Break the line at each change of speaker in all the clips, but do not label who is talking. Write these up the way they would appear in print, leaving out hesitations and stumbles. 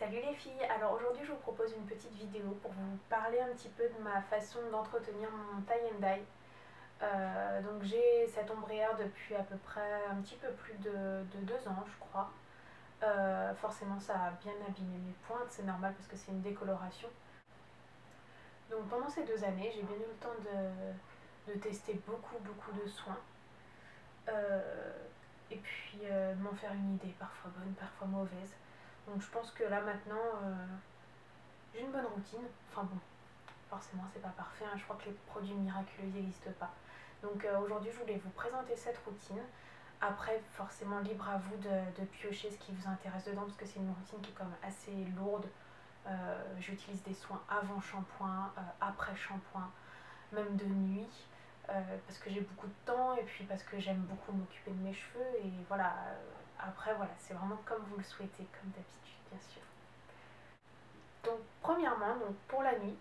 Salut les filles, alors aujourd'hui je vous propose une petite vidéo pour vous parler un petit peu de ma façon d'entretenir mon tie and dye. Donc j'ai cette ombrière depuis à peu près un petit peu plus de 2 ans je crois. Forcément ça a bien abîmé mes pointes, c'est normal parce que c'est une décoloration. Donc pendant ces 2 années j'ai bien eu le temps de tester beaucoup de soins. Et puis de m'en faire une idée, parfois bonne, parfois mauvaise. Donc je pense que là maintenant j'ai une bonne routine. Enfin bon, forcément c'est pas parfait, hein. Je crois que les produits miraculeux n'existent pas. Donc aujourd'hui je voulais vous présenter cette routine. Après forcément libre à vous de piocher ce qui vous intéresse dedans parce que c'est une routine qui est quand même assez lourde. J'utilise des soins avant shampoing, après shampoing, même de nuit. Parce que j'ai beaucoup de temps et puis parce que j'aime beaucoup m'occuper de mes cheveux et voilà, après voilà, c'est vraiment comme vous le souhaitez, comme d'habitude bien sûr. Donc premièrement, donc, pour la nuit,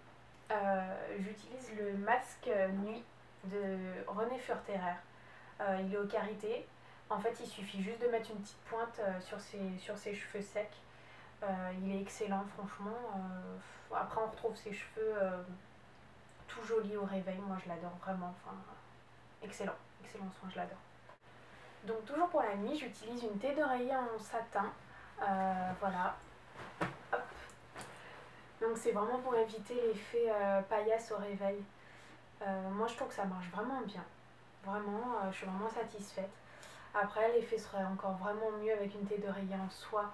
j'utilise le masque nuit de René Furterer. Il est au karité. En fait, il suffit juste de mettre une petite pointe sur ses cheveux secs. Il est excellent, franchement. Après, on retrouve ses cheveux tout jolis au réveil. Moi, je l'adore vraiment. Enfin, excellent, excellent soin, je l'adore. Donc, toujours pour la nuit, j'utilise une thé d'oreiller en satin. Voilà. Hop. Donc, c'est vraiment pour éviter l'effet paillasse au réveil. Moi, je trouve que ça marche vraiment bien. Vraiment, je suis vraiment satisfaite. Après, l'effet serait encore vraiment mieux avec une thé d'oreiller en soie,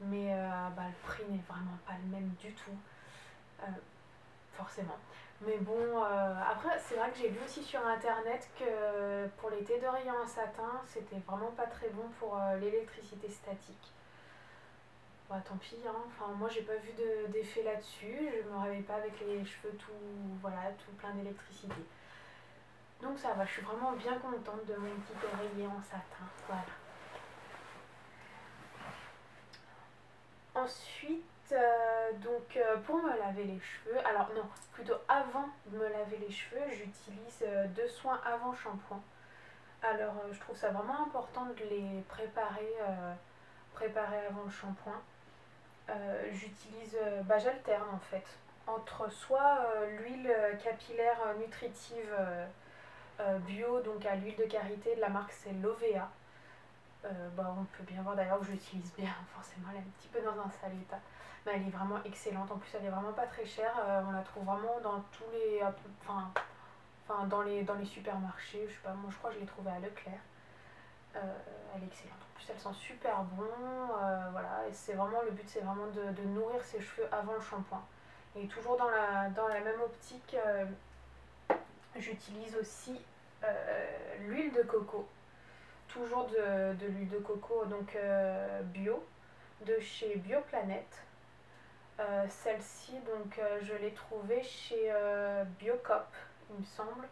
mais le prix n'est vraiment pas le même du tout, forcément. Mais bon, après, c'est vrai que j'ai lu aussi sur internet que pour les thés d'oreiller en satin, c'était vraiment pas très bon pour l'électricité statique. Bah tant pis, hein. Enfin, moi j'ai pas vu d'effet là-dessus, je me réveille pas avec les cheveux tout, voilà, tout plein d'électricité. Donc ça va, je suis vraiment bien contente de mon petit oreiller en satin, voilà. Ensuite, pour me laver les cheveux, alors non, plutôt avant de me laver les cheveux, j'utilise 2 soins avant shampoing. Alors je trouve ça vraiment important de les préparer avant le shampoing. J'alterne en fait entre soit l'huile capillaire nutritive bio, donc à l'huile de karité de la marque c'est Lovea. On peut bien voir d'ailleurs que j'utilise bien, forcément elle est un petit peu dans un sale état, mais elle est vraiment excellente. En plus elle est vraiment pas très chère, on la trouve vraiment dans tous les, dans les supermarchés, je sais pas, moi je crois que je l'ai trouvée à Leclerc. Elle est excellente, en plus elle sent super bon, voilà, et c'est vraiment, le but c'est vraiment de nourrir ses cheveux avant le shampoing. Et toujours dans la même optique, j'utilise aussi l'huile de coco. Toujours de l'huile de coco donc bio de chez Bioplanète. Celle-ci donc je l'ai trouvée chez Biocop il me semble,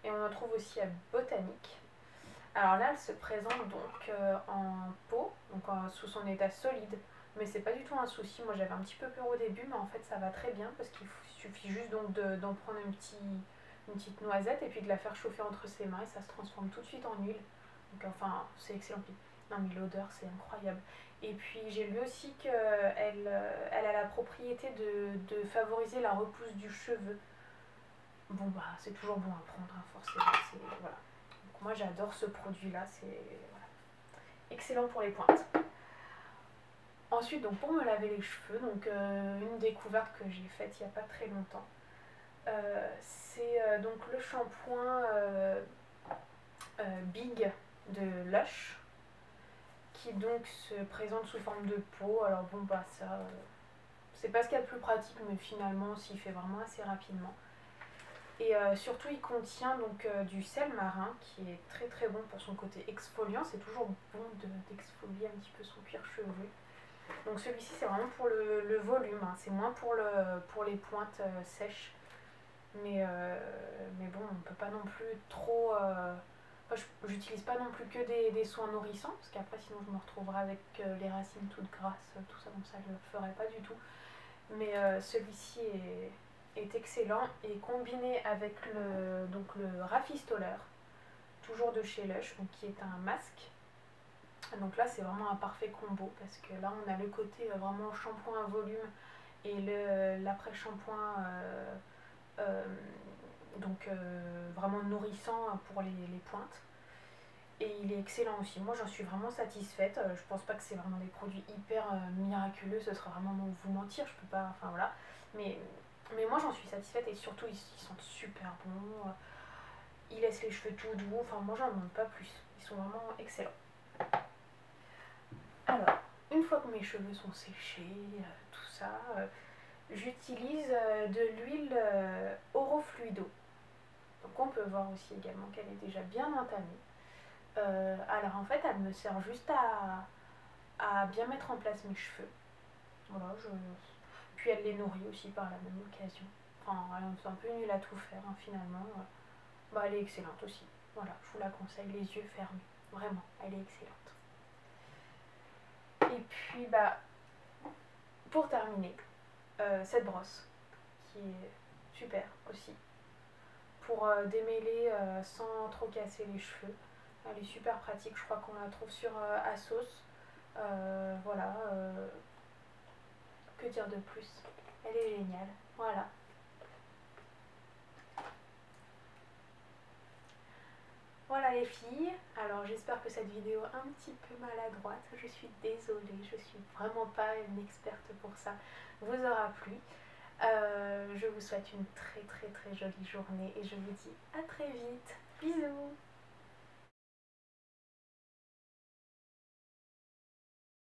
et on en trouve aussi à Botanique. Alors là elle se présente donc en pot, donc sous son état solide, mais c'est pas du tout un souci. Moi j'avais un petit peu peur au début, mais en fait ça va très bien parce qu'il suffit juste donc d'en prendre une petite noisette et puis de la faire chauffer entre ses mains et ça se transforme tout de suite en huile. Donc enfin, c'est excellent. Non mais l'odeur, c'est incroyable. Et puis j'ai lu aussi qu'elle elle a la propriété de favoriser la repousse du cheveu. Bon bah c'est toujours bon à prendre, hein, forcément. Voilà. Donc moi j'adore ce produit-là, c'est voilà, excellent pour les pointes. Ensuite donc pour me laver les cheveux, donc une découverte que j'ai faite il n'y a pas très longtemps. C'est donc le shampoing Big de Lush qui donc se présente sous forme de pot. Alors bon bah ça c'est pas ce qu'il y a de plus pratique, mais finalement on s'y fait vraiment assez rapidement. Et surtout il contient donc du sel marin qui est très très bon pour son côté exfoliant. C'est toujours bon d'exfolier un petit peu son cuir chevelu. Donc celui-ci c'est vraiment pour le volume, hein. C'est moins pour les pointes sèches. Mais bon, on peut pas non plus trop. J'utilise pas non plus que des soins nourrissants, parce qu'après sinon je me retrouverai avec les racines toutes grasses, tout ça, donc ça je ne le ferai pas du tout. Mais celui-ci est excellent et combiné avec le Rafistoleur, toujours de chez Lush, donc qui est un masque. Donc là c'est vraiment un parfait combo parce que là on a le côté vraiment shampoing à volume et l'après-shampoing donc vraiment nourrissant pour les pointes. Et il est excellent aussi. Moi j'en suis vraiment satisfaite. Je pense pas que c'est vraiment des produits hyper miraculeux, ce serait vraiment vous mentir, je peux pas. Enfin voilà. Mais, mais moi j'en suis satisfaite et surtout ils sont super bons. Ils laissent les cheveux tout doux. Enfin moi j'en demande pas plus. Ils sont vraiment excellents. Alors, une fois que mes cheveux sont séchés, tout ça, j'utilise de l'huile Orofluido. Donc on peut voir aussi également qu'elle est déjà bien entamée. Alors en fait, elle me sert juste à bien mettre en place mes cheveux. Voilà, puis elle les nourrit aussi par la même occasion. Enfin, c'est un peu nul à tout faire finalement. Bah, elle est excellente aussi. Voilà, je vous la conseille, les yeux fermés. Vraiment, elle est excellente. Et puis, bah, pour terminer, cette brosse qui est super aussi pour démêler sans trop casser les cheveux. Elle est super pratique, je crois qu'on la trouve sur Asos. Voilà, que dire de plus? Elle est géniale, voilà. Voilà les filles, alors j'espère que cette vidéo est un petit peu maladroite, je suis désolée, je suis vraiment pas une experte pour ça, vous aura plu. Je vous souhaite une très très très jolie journée et je vous dis à très vite. Bisous.